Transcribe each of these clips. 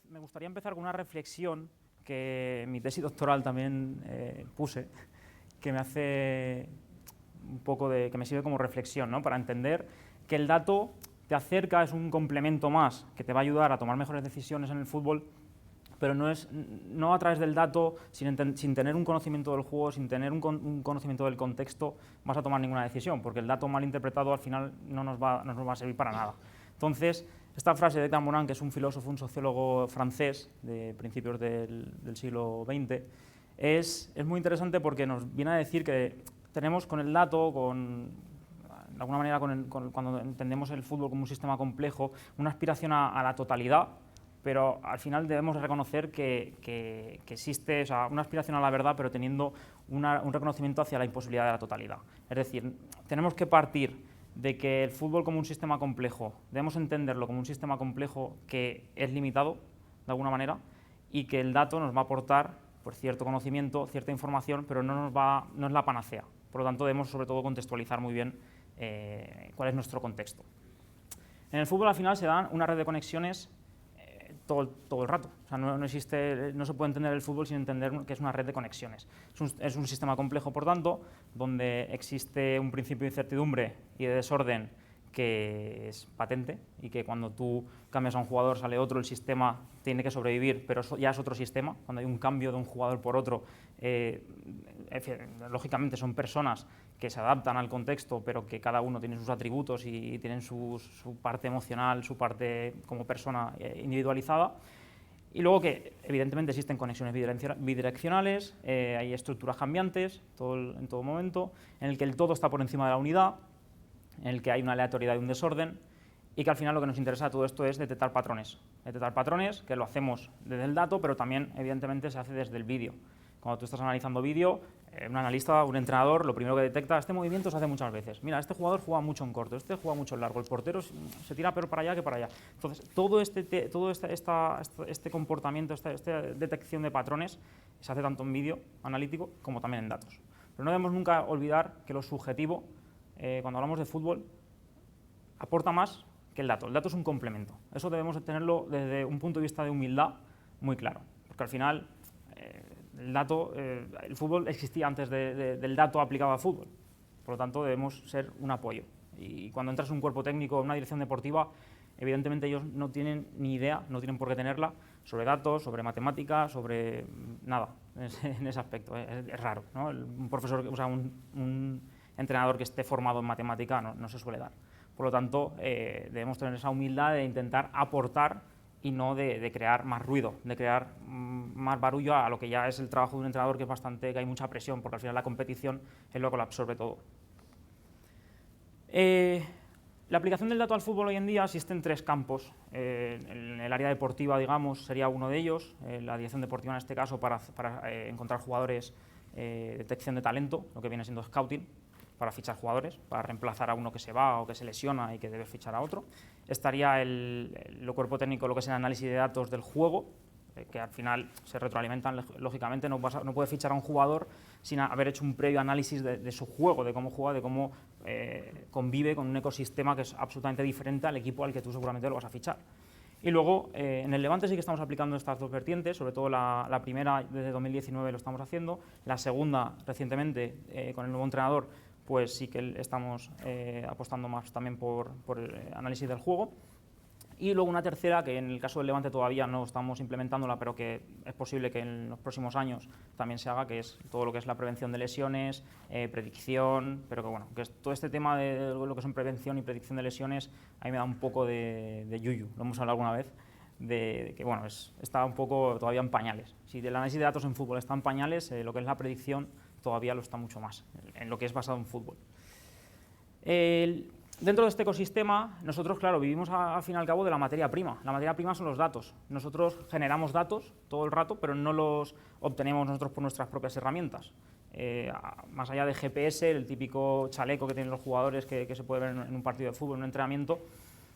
me gustaría empezar con una reflexión que en mi tesis doctoral también puse, que me hace un poco de, que me sirve como reflexión, ¿no? Para entender que el dato te acerca, es un complemento más que te va a ayudar a tomar mejores decisiones en el fútbol, pero no a través del dato, sin tener un conocimiento del juego, sin tener un conocimiento del contexto, vas a tomar ninguna decisión, porque el dato mal interpretado al final no nos va a servir para nada. Entonces, esta frase de Cambonnan, que es un filósofo, un sociólogo francés de principios del siglo XX, es muy interesante porque nos viene a decir que tenemos con el dato, de alguna manera cuando entendemos el fútbol como un sistema complejo, una aspiración a la totalidad, pero al final debemos reconocer que existe, o sea, una aspiración a la verdad, pero teniendo un reconocimiento hacia la imposibilidad de la totalidad. Es decir, tenemos que partir de que el fútbol como un sistema complejo, debemos entenderlo como un sistema complejo que es limitado, de alguna manera, y que el dato nos va a aportar pues, cierto conocimiento, cierta información, pero no es la panacea. Por lo tanto, debemos sobre todo contextualizar muy bien cuál es nuestro contexto. En el fútbol al final se dan una red de conexiones todo el rato. O sea, no se puede entender el fútbol sin entender que es una red de conexiones. Es un sistema complejo, por tanto, donde existe un principio de incertidumbre y de desorden que es patente y que cuando tú cambias a un jugador sale otro, el sistema tiene que sobrevivir, pero ya es otro sistema. Cuando hay un cambio de un jugador por otro, lógicamente son personas que se adaptan al contexto, pero que cada uno tiene sus atributos y tienen su parte emocional, su parte como persona individualizada. Y luego que evidentemente existen conexiones bidireccionales, hay estructuras cambiantes en todo momento, en el que el todo está por encima de la unidad, en el que hay una aleatoriedad y un desorden, y que al final lo que nos interesa de todo esto es detectar patrones. Detectar patrones, que lo hacemos desde el dato, pero también evidentemente se hace desde el vídeo. Cuando tú estás analizando vídeo, un analista, un entrenador, lo primero que detecta, este movimiento se hace muchas veces. Mira, este jugador juega mucho en corto, este juega mucho en largo, el portero se tira peor para allá que para allá. Entonces, todo este comportamiento, esta detección de patrones, se hace tanto en vídeo analítico como también en datos. Pero no debemos nunca olvidar que lo subjetivo, cuando hablamos de fútbol, aporta más que el dato. El dato es un complemento. Eso debemos tenerlo desde un punto de vista de humildad muy claro, porque al final el fútbol existía antes del dato aplicado al fútbol, por lo tanto debemos ser un apoyo. Y cuando entras en un cuerpo técnico, en una dirección deportiva, evidentemente ellos no tienen ni idea, no tienen por qué tenerla, sobre datos, sobre matemáticas, sobre nada, en ese aspecto. Es raro, ¿no? Un profesor, o sea, un entrenador que esté formado en matemática no se suele dar. Por lo tanto, debemos tener esa humildad de intentar aportar y no de crear más ruido, de crear más barullo a lo que ya es el trabajo de un entrenador, que hay mucha presión, porque al final la competición es lo que lo absorbe todo. La aplicación del dato al fútbol hoy en día existe en tres campos. En el área deportiva, digamos, sería uno de ellos, la dirección deportiva en este caso, para encontrar jugadores, detección de talento, lo que viene siendo scouting, para fichar jugadores, para reemplazar a uno que se va o que se lesiona y que debe fichar a otro. Estaría el cuerpo técnico, lo que es el análisis de datos del juego, que al final se retroalimentan, lógicamente no puede fichar a un jugador sin haber hecho un previo análisis de su juego, de cómo juega, de cómo convive con un ecosistema que es absolutamente diferente al equipo al que tú seguramente lo vas a fichar. Y luego, en el Levante sí que estamos aplicando estas dos vertientes, sobre todo la primera desde 2019 lo estamos haciendo, la segunda recientemente con el nuevo entrenador, pues sí que estamos apostando más también por el análisis del juego. Y luego una tercera, que en el caso del Levante todavía no estamos implementándola, pero que es posible que en los próximos años también se haga, que es todo lo que es la prevención de lesiones, predicción, pero que bueno, que es todo este tema de lo que son prevención y predicción de lesiones, a mí me da un poco de yuyu, lo hemos hablado alguna vez, de que bueno, está un poco todavía en pañales. Si el análisis de datos en fútbol está en pañales, lo que es la predicción todavía lo está mucho más, en lo que es basado en fútbol. Dentro de este ecosistema, nosotros, claro, vivimos al fin y al cabo de la materia prima. La materia prima son los datos. Nosotros generamos datos todo el rato, pero no los obtenemos nosotros por nuestras propias herramientas. Más allá de GPS, el típico chaleco que tienen los jugadores que se puede ver en un partido de fútbol, en un entrenamiento,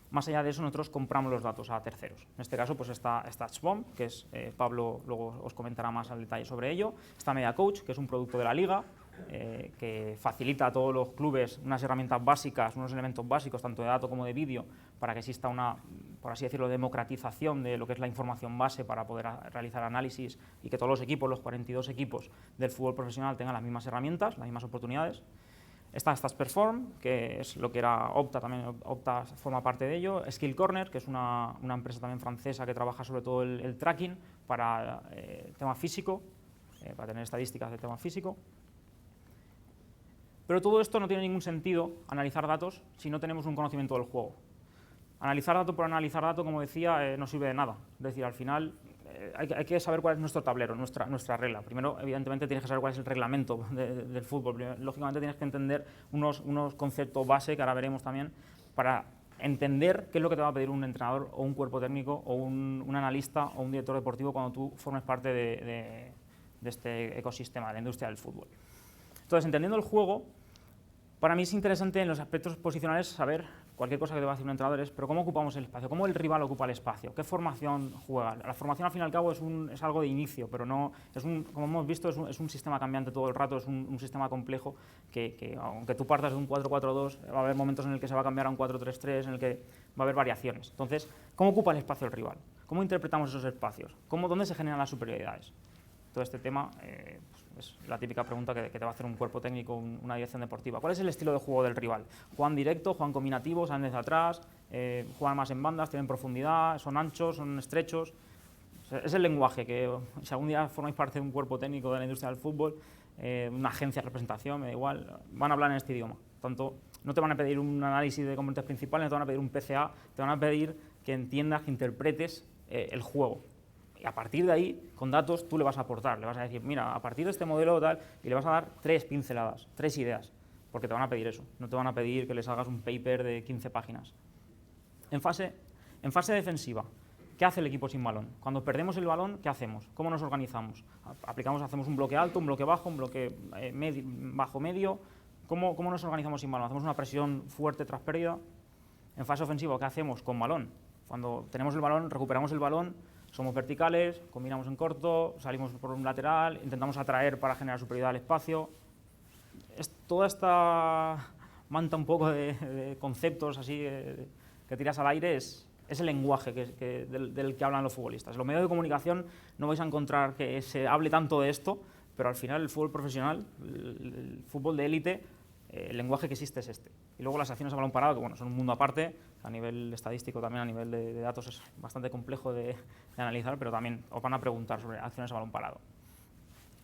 más allá de eso nosotros compramos los datos a terceros. En este caso pues está Touchbomb, que es Pablo luego os comentará más al detalle sobre ello. Está MediaCoach, que es un producto de la Liga, que facilita a todos los clubes unas herramientas básicas, unos elementos básicos, tanto de datos como de vídeo, para que exista una por así decirlo, democratización de lo que es la información base para poder realizar análisis y que todos los equipos, los 42 equipos del fútbol profesional tengan las mismas herramientas, las mismas oportunidades. Está Stats Perform, que es lo que era Opta, también Opta forma parte de ello. Skill Corner, que es una empresa también francesa que trabaja sobre todo el tracking para tema físico, para tener estadísticas de tema físico. Pero todo esto no tiene ningún sentido, analizar datos, si no tenemos un conocimiento del juego. Analizar dato por analizar dato, como decía, no sirve de nada. Es decir, al final hay que saber cuál es nuestro tablero, nuestra regla. Primero, evidentemente, tienes que saber cuál es el reglamento del fútbol. Lógicamente, tienes que entender unos conceptos base, que ahora veremos también, para entender qué es lo que te va a pedir un entrenador o un cuerpo técnico o un analista o un director deportivo cuando tú formes parte de este ecosistema, de la industria del fútbol. Entonces, entendiendo el juego, para mí es interesante en los aspectos posicionales saber cualquier cosa que te va a decir un entrenador es, pero ¿cómo ocupamos el espacio? ¿Cómo el rival ocupa el espacio? ¿Qué formación juega? La formación, al fin y al cabo, es algo de inicio, pero no como hemos visto, es un sistema cambiante todo el rato, es un sistema complejo que aunque tú partas de un 4-4-2, va a haber momentos en el que se va a cambiar a un 4-3-3, en el que va a haber variaciones. Entonces, ¿cómo ocupa el espacio el rival? ¿Cómo interpretamos esos espacios? ¿Dónde se generan las superioridades? Todo este tema es la típica pregunta que te va a hacer un cuerpo técnico, una dirección deportiva. ¿Cuál es el estilo de juego del rival? ¿Juegan directo, juegan combinativos, salen desde atrás, juegan más en bandas, tienen profundidad, son anchos, son estrechos? Es el lenguaje que, si algún día formáis parte de un cuerpo técnico de la industria del fútbol, una agencia de representación, me da igual, van a hablar en este idioma. Tanto, no te van a pedir un análisis de componentes principales, no te van a pedir un PCA, te van a pedir que entiendas, que interpretes el juego. Y a partir de ahí, con datos, tú le vas a aportar, le vas a decir, mira, a partir de este modelo tal, y le vas a dar 3 pinceladas, 3 ideas, porque te van a pedir eso, no te van a pedir que les hagas un paper de 15 páginas. En fase defensiva, ¿qué hace el equipo sin balón? Cuando perdemos el balón, ¿qué hacemos? ¿Cómo nos organizamos? Hacemos un bloque alto, un bloque bajo, un bloque bajo-medio. ¿Cómo nos organizamos sin balón? ¿Hacemos una presión fuerte tras pérdida? En fase ofensiva, ¿qué hacemos con balón? Cuando tenemos el balón, recuperamos el balón, somos verticales, combinamos en corto, salimos por un lateral, intentamos atraer para generar superioridad al espacio. Toda esta manta un poco de conceptos así que tiras al aire es el lenguaje del que hablan los futbolistas. En los medios de comunicación no vais a encontrar que se hable tanto de esto, pero al final el fútbol profesional, el fútbol de élite, el lenguaje que existe es este. Y luego las acciones a balón parado, que bueno, son un mundo aparte, a nivel estadístico también, a nivel de datos es bastante complejo de analizar, pero también os van a preguntar sobre acciones a balón parado.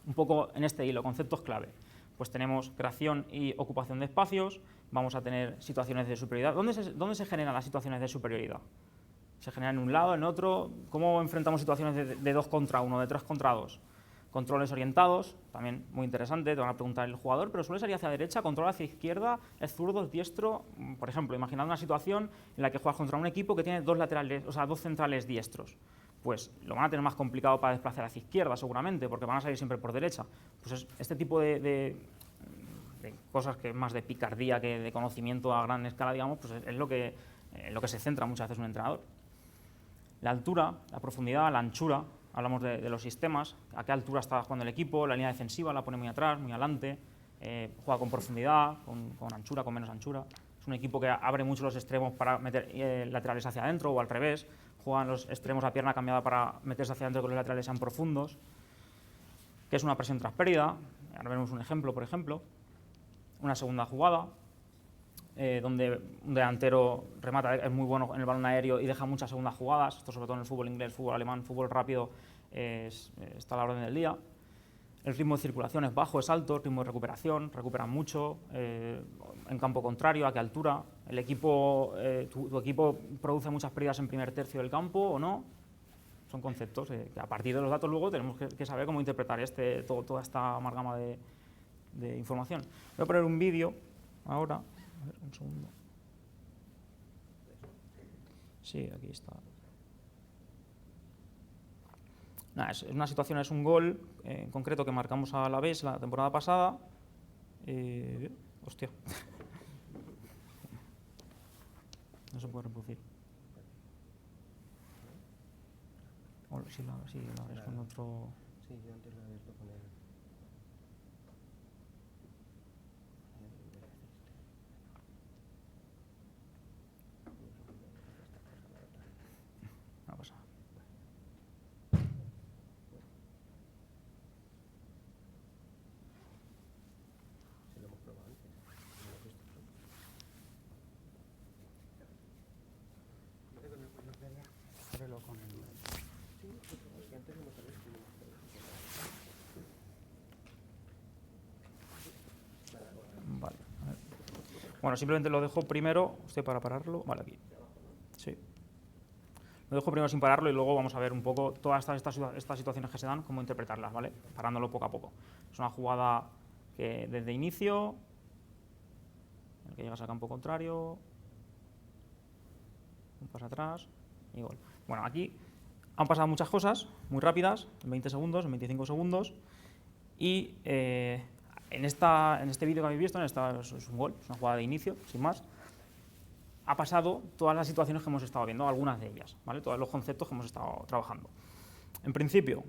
Un poco en este hilo, conceptos clave. Pues tenemos creación y ocupación de espacios, vamos a tener situaciones de superioridad. ¿Dónde se generan las situaciones de superioridad? ¿Se generan en un lado, en otro? ¿Cómo enfrentamos situaciones de 2 contra 1, de 3 contra 2? Controles orientados, también muy interesante, te van a preguntar el jugador, pero suele salir hacia derecha, control hacia izquierda, es zurdo, es diestro. Por ejemplo, imaginad una situación en la que juegas contra un equipo que tiene 2 laterales, o sea, 2 centrales diestros. Pues lo van a tener más complicado para desplazar hacia izquierda, seguramente, porque van a salir siempre por derecha. Pues este tipo de cosas que más de picardía que de conocimiento a gran escala, digamos, pues es lo que se centra muchas veces un entrenador. La altura, la profundidad, la anchura. Hablamos de los sistemas, a qué altura está jugando el equipo, la línea defensiva la pone muy atrás, muy adelante, juega con profundidad, con anchura, con menos anchura. Es un equipo que abre mucho los extremos para meter laterales hacia adentro o al revés, juegan los extremos a pierna cambiada para meterse hacia adentro que los laterales sean profundos. ¿Qué es una presión tras pérdida? Ahora veremos un ejemplo, por ejemplo. Una segunda jugada, donde un delantero remata, es muy bueno en el balón aéreo y deja muchas segundas jugadas. Esto sobre todo en el fútbol inglés, fútbol alemán, fútbol rápido, está a la orden del día. El ritmo de circulación es bajo, es alto, el ritmo de recuperación, recuperan mucho, en campo contrario, a qué altura. El equipo, tu equipo produce muchas pérdidas en primer tercio del campo o no. Son conceptos que a partir de los datos luego tenemos que saber cómo interpretar toda esta amalgama de información. Voy a poner un vídeo ahora. A ver, un segundo. Sí, aquí está. Nada, es una situación, es un gol en concreto que marcamos a la vez la temporada pasada. Hostia. No se puede reproducir. Sí, la ves con otro. Sí, yo antes lo he visto con él. pero con el... Vale, a ver. Bueno, simplemente lo dejo primero, para pararlo, vale, aquí, sí. Lo dejo primero sin pararlo y luego vamos a ver un poco todas estas situaciones que se dan, cómo interpretarlas, ¿vale? Parándolo poco a poco. Es una jugada que desde inicio, en el que llegas al campo contrario, un pase atrás y gol. Bueno, aquí han pasado muchas cosas muy rápidas, en 20 segundos, en 25 segundos, y en este vídeo que habéis visto, es un gol, es una jugada de inicio, sin más. Ha pasado todas las situaciones que hemos estado viendo, algunas de ellas, ¿vale? Todos los conceptos que hemos estado trabajando. En principio,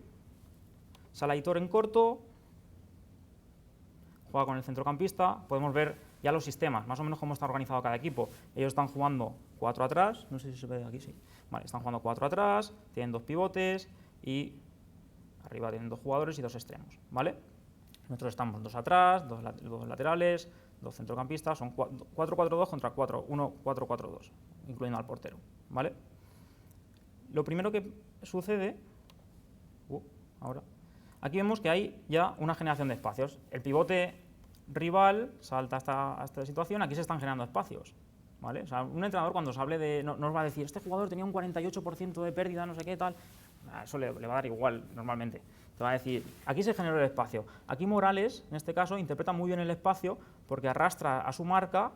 sale Aitor en corto, juega con el centrocampista, podemos ver ya los sistemas, más o menos cómo está organizado cada equipo. Ellos están jugando 4 atrás, no sé si se ve aquí, sí. Vale, están jugando 4 atrás, tienen 2 pivotes y arriba tienen 2 jugadores y 2 extremos, ¿vale? Nosotros estamos 2 atrás, 2 laterales, 2 centrocampistas, son 4-4-2 contra 1-4-4-2, incluyendo al portero, ¿vale? Lo primero que sucede, ahora, aquí vemos que hay ya una generación de espacios. El pivote rival salta a esta situación, aquí se están generando espacios, ¿vale? O sea, un entrenador cuando se hable de, no os va a decir, este jugador tenía un 48% de pérdida, no sé qué, tal, eso le va a dar igual normalmente. Te va a decir, aquí se generó el espacio. Aquí Morales, en este caso, interpreta muy bien el espacio porque arrastra a su marca,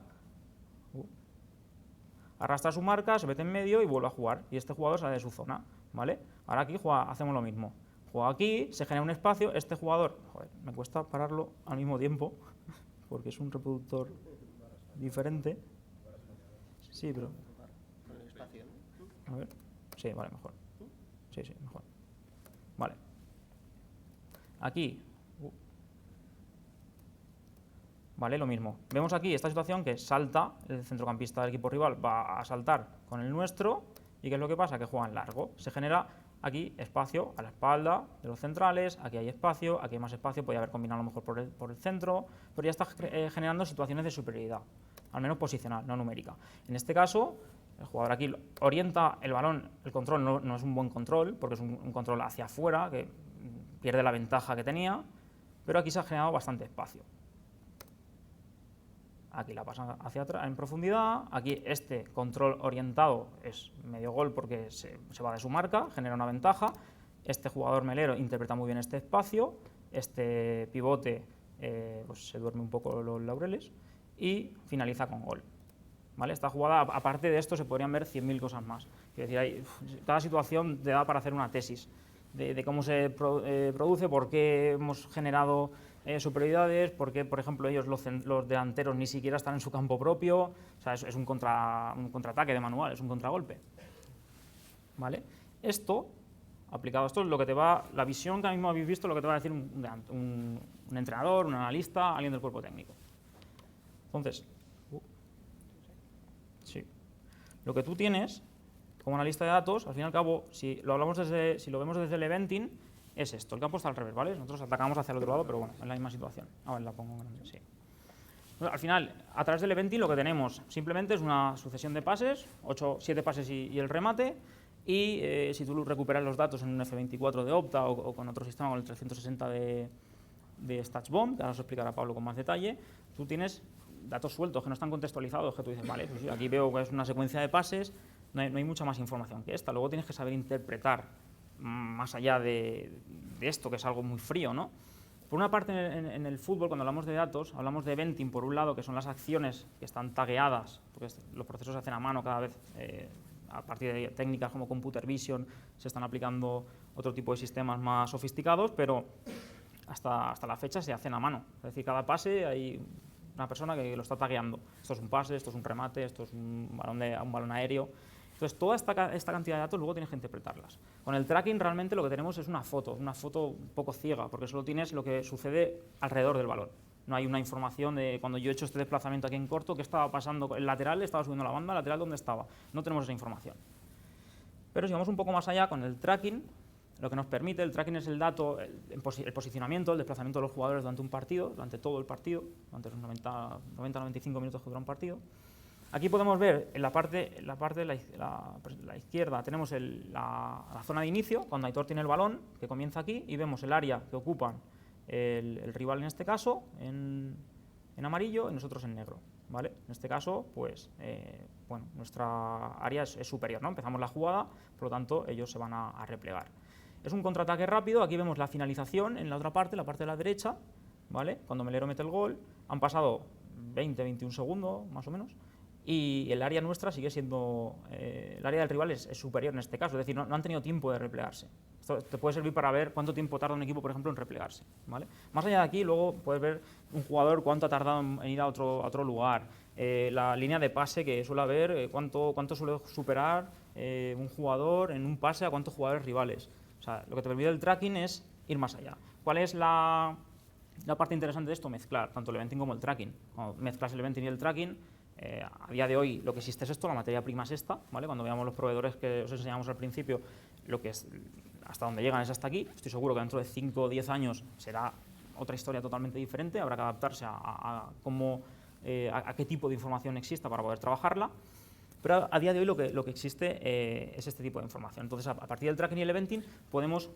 se mete en medio y vuelve a jugar. Y este jugador sale de su zona, ¿vale? Ahora aquí hacemos lo mismo. Juega aquí, se genera un espacio, este jugador, joder, me cuesta pararlo al mismo tiempo porque es un reproductor diferente. Sí, pero... A ver, sí, vale, mejor. Sí, mejor. Vale. Aquí, vale, lo mismo. Vemos aquí esta situación que salta, el centrocampista del equipo rival va a saltar con el nuestro, y ¿qué es lo que pasa? Que juegan largo. Se genera aquí espacio a la espalda de los centrales, aquí hay espacio, aquí hay más espacio, podría haber combinado a lo mejor por el centro, pero ya está generando situaciones de superioridad, al menos posicional, no numérica. En este caso, el jugador aquí orienta el balón, el control no es un buen control, porque es un control hacia afuera, que pierde la ventaja que tenía, pero aquí se ha generado bastante espacio. Aquí la pasan hacia atrás en profundidad, aquí este control orientado es medio gol porque se va de su marca, genera una ventaja, este jugador melero interpreta muy bien este espacio, este pivote pues se duerme un poco los laureles y finaliza con gol. ¿Vale? Esta jugada, aparte de esto, se podrían ver 100.000 cosas más. Es decir, cada situación te da para hacer una tesis de cómo se produce, por qué hemos generado superioridades, por qué, por ejemplo, ellos, los delanteros, ni siquiera están en su campo propio. O sea, es un contraataque de manual, es un contragolpe. ¿Vale? Esto, aplicado a esto, es lo que te va, la visión que ahora mismo habéis visto, lo que te va a decir un entrenador, un analista, alguien del cuerpo técnico. Entonces, sí, lo que tú tienes como una lista de datos, al fin y al cabo, si lo vemos desde el eventing, es esto. El campo está al revés, ¿vale? Nosotros atacamos hacia el otro lado, pero bueno, es la misma situación. Ahora la pongo grande, sí. Al final, a través del eventing lo que tenemos simplemente es una sucesión de pases, 7 pases y el remate, y si tú recuperas los datos en un F24 de Opta o con otro sistema, con el 360 de StatsBomb, que ahora os explicará Pablo con más detalle, tú tienes datos sueltos que no están contextualizados, que tú dices, vale, pues sí, aquí veo que es una secuencia de pases, no hay mucha más información que esta. Luego tienes que saber interpretar más allá de esto, que es algo muy frío, ¿no? Por una parte, en el fútbol, cuando hablamos de datos, hablamos de eventing, por un lado, que son las acciones que están tagueadas, porque los procesos se hacen a mano cada vez, a partir de técnicas como Computer Vision, se están aplicando otro tipo de sistemas más sofisticados, pero hasta la fecha se hacen a mano. Es decir, cada pase hay una persona que lo está tagueando. Esto es un pase, esto es un remate, esto es un balón aéreo. Entonces, toda esta cantidad de datos luego tienes que interpretarlas. Con el tracking realmente lo que tenemos es una foto un poco ciega, porque solo tienes lo que sucede alrededor del balón. No hay una información de cuando yo he hecho este desplazamiento aquí en corto, qué estaba pasando, el lateral estaba subiendo la banda, el lateral dónde estaba. No tenemos esa información. Pero si vamos un poco más allá con el tracking, lo que nos permite, el tracking es el dato, el posicionamiento, el desplazamiento de los jugadores durante un partido, durante todo el partido, durante los 90-95 minutos que dura un partido. Aquí podemos ver en la parte de la izquierda tenemos la zona de inicio, cuando Aitor tiene el balón, que comienza aquí, y vemos el área que ocupan el rival en este caso, en amarillo, y nosotros en negro. ¿Vale? En este caso, pues, bueno, nuestra área es superior, ¿no? Empezamos la jugada, por lo tanto, ellos se van a replegar. Es un contraataque rápido, aquí vemos la finalización en la otra parte, la parte de la derecha, ¿vale? Cuando Melero mete el gol, han pasado 20-21 segundos, más o menos, y el área nuestra sigue siendo, el área del rival es superior en este caso, es decir, no han tenido tiempo de replegarse. Esto te puede servir para ver cuánto tiempo tarda un equipo, por ejemplo, en replegarse, ¿vale? Más allá de aquí, luego puedes ver un jugador cuánto ha tardado en ir a otro lugar, la línea de pase que suele haber, cuánto suele superar un jugador en un pase a cuántos jugadores rivales. O sea, lo que te permite el tracking es ir más allá. ¿Cuál es la parte interesante de esto? Mezclar tanto el eventing como el tracking. Cuando mezclas el eventing y el tracking, a día de hoy lo que existe es esto, la materia prima es esta, ¿vale? Cuando veamos los proveedores que os enseñamos al principio, lo que es hasta donde llegan es hasta aquí. Estoy seguro que dentro de 5 o 10 años será otra historia totalmente diferente, habrá que adaptarse a qué tipo de información exista para poder trabajarla. Pero a día de hoy lo que existe es este tipo de información. Entonces, a partir del tracking y el eventing podemos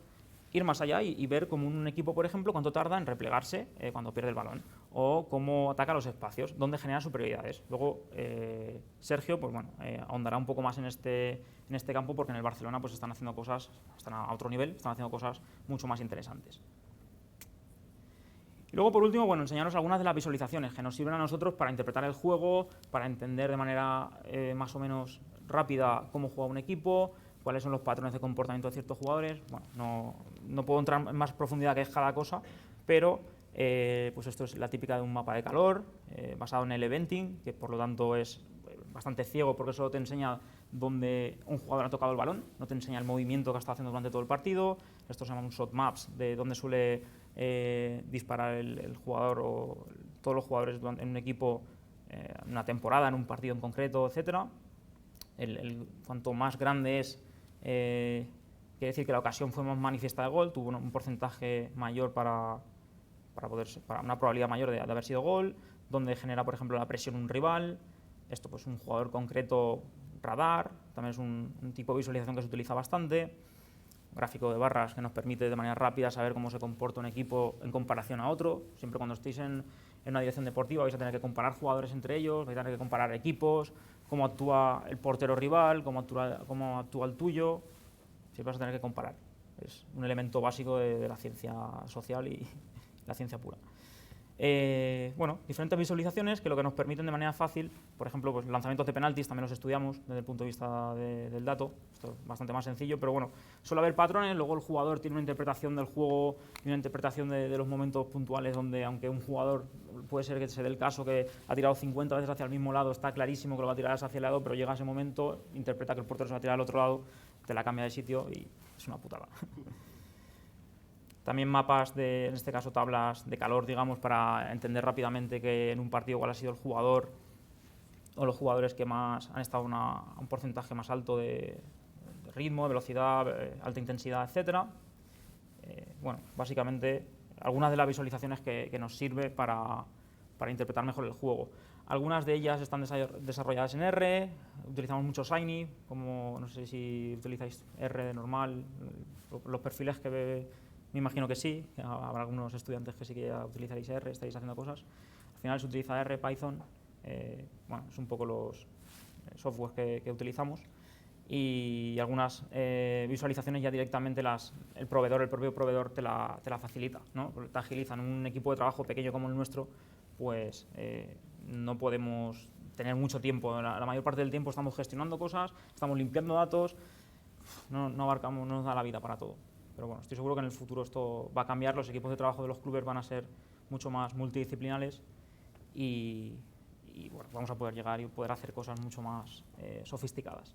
ir más allá y ver como un equipo, por ejemplo, cuánto tarda en replegarse cuando pierde el balón, o cómo ataca los espacios, dónde genera superioridades. Luego, Sergio, pues bueno, ahondará un poco más en este campo, porque en el Barcelona pues están haciendo cosas, están a otro nivel, están haciendo cosas mucho más interesantes. Y luego, por último, bueno, enseñaros algunas de las visualizaciones que nos sirven a nosotros para interpretar el juego, para entender de manera más o menos rápida cómo juega un equipo, cuáles son los patrones de comportamiento de ciertos jugadores. Bueno, no puedo entrar en más profundidad que es cada cosa, pero pues esto es la típica de un mapa de calor basado en el eventing, que por lo tanto es bastante ciego porque solo te enseña dónde un jugador ha tocado el balón, no te enseña el movimiento que ha estado haciendo durante todo el partido. Esto se llama un shot maps, de dónde suele disparar el jugador o todos los jugadores en un equipo, en una temporada, en un partido en concreto, etc. Cuanto más grande es, quiere decir que la ocasión fue más manifiesta de gol, tuvo un porcentaje mayor para una probabilidad mayor de haber sido gol, donde genera, por ejemplo, la presión un rival. Esto, pues, un jugador concreto, radar, también es un tipo de visualización que se utiliza bastante. Gráfico de barras que nos permite de manera rápida saber cómo se comporta un equipo en comparación a otro. Siempre cuando estéis en una dirección deportiva vais a tener que comparar jugadores entre ellos, vais a tener que comparar equipos, cómo actúa el portero rival, cómo actúa el tuyo. Siempre vas a tener que comparar. Es un elemento básico de la ciencia social y la ciencia pura. Bueno, diferentes visualizaciones que lo que nos permiten de manera fácil, por ejemplo, pues lanzamientos de penaltis también los estudiamos desde el punto de vista del dato. Esto es bastante más sencillo, pero bueno, suele haber patrones. Luego el jugador tiene una interpretación del juego y una interpretación de los momentos puntuales donde, aunque un jugador puede ser que se dé el caso que ha tirado 50 veces hacia el mismo lado, está clarísimo que lo va a tirar hacia el lado, pero llega ese momento, interpreta que el portero se va a tirar al otro lado, te la cambia de sitio y es una putada. También mapas, en este caso tablas de calor, digamos, para entender rápidamente que en un partido cuál ha sido el jugador o los jugadores que más han estado a un porcentaje más alto de ritmo, de velocidad, alta intensidad, etc. Bueno, básicamente algunas de las visualizaciones que nos sirve para interpretar mejor el juego. Algunas de ellas están desarrolladas en R, utilizamos mucho Shiny, como no sé si utilizáis R de normal, los perfiles que me imagino que sí, habrá algunos estudiantes que sí que ya utilizaréis R, estáis haciendo cosas. Al final se utiliza R, Python, bueno, es un poco los softwares que utilizamos, y algunas visualizaciones ya directamente el propio proveedor te la facilita, ¿no? Te agiliza. En un equipo de trabajo pequeño como el nuestro, pues no podemos tener mucho tiempo. La mayor parte del tiempo estamos gestionando cosas, estamos limpiando datos, no abarcamos, no nos da la vida para todo. Pero bueno, estoy seguro que en el futuro esto va a cambiar, los equipos de trabajo de los clubes van a ser mucho más multidisciplinares y bueno, vamos a poder llegar y poder hacer cosas mucho más sofisticadas.